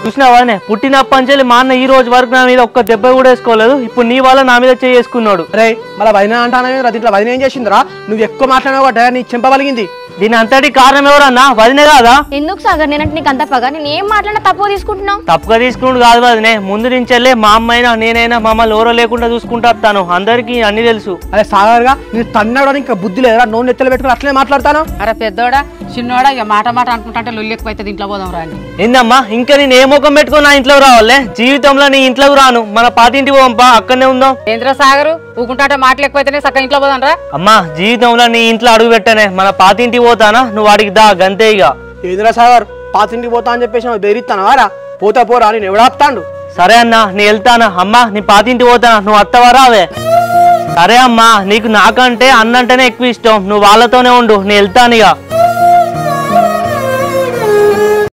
చూసినావానే పుట్టినప్పంచెల్లి మా అన్న ఈ రోజు వరకు నా మీద ఒక్క దెబ్బ కూడా వేసుకోలేదు. ఇప్పుడు నీ వల్ల నా మీద చేసుకున్నాడు. రే మళ్ళీ వదిన అంటానే దీంట్లో వదిన ఏం చేసిందిరా? నువ్వు ఎక్కువ మాట్లాడినావు కదా నీ చెంపగలిగింది. దీని అంతటి కారణం ఎవరన్నా? వదినే కాదా? ఎందుకు సాగర్ నేనంటే నీకు అంత పగ? నేను ఏం మాట్లాడినా తప్పుగా తీసుకుంటున్నావు? తప్పుగా తీసుకున్నాడు కాదు వదినే, ముందు నుంచెల్లే మా అమ్మైనా నేనైనా మమ్మల్ని ఎవరో లేకుండా చూసుకుంటా వస్తాను. అందరికి అన్ని తెలుసు. అదే సాగర్గా నేను తన్నాడు ఇంకా బుద్ధి లేదురా? నోరు నెత్తలు పెట్టుకుని అట్లనే మాట్లాడతాను. అరే పెద్దోడా చిన్నోడా ఇక మాట అనుకుంటే లొల్లి ఎక్కువ అయితే ఇంట్లో పోదాం రాండి. ఏందమ్మా ఇంకా నేను ఏ ముఖం పెట్టుకుని నా ఇంట్లోకి రావాలే? జీవితంలో నీ ఇంట్లోకి రాను. మన పాతింటికి పోంపా, అక్కడనే ఉందాం. ఏంద్ర సాగరు ఊకుంటే మాటలు ఎక్కువైతేనే చక్కగా ఇంట్లో పోదాం రా. అమ్మా జీవితంలో నీ ఇంట్లో అడుగు పెట్టనే, మన పాతింటికి పోతానా? నువ్వు అడిగి దా గంతే. ఇక ఏదిరా సాగర్ పాతింటికి పోతా అని చెప్పేసి బెదిరిస్తాను వారా? పోతా పోరా నేను ఎవడాపుతాండు. సరే అన్నా నేను వెళ్తానా. అమ్మా నీ పాతింటికి పోతానా? నువ్వు అత్తవారా అవే? సరే అమ్మా, నీకు నాకంటే అన్నంటేనే ఎక్కువ ఇష్టం. నువ్వు వాళ్ళతోనే ఉండు, నేను వెళ్తాను ఇక.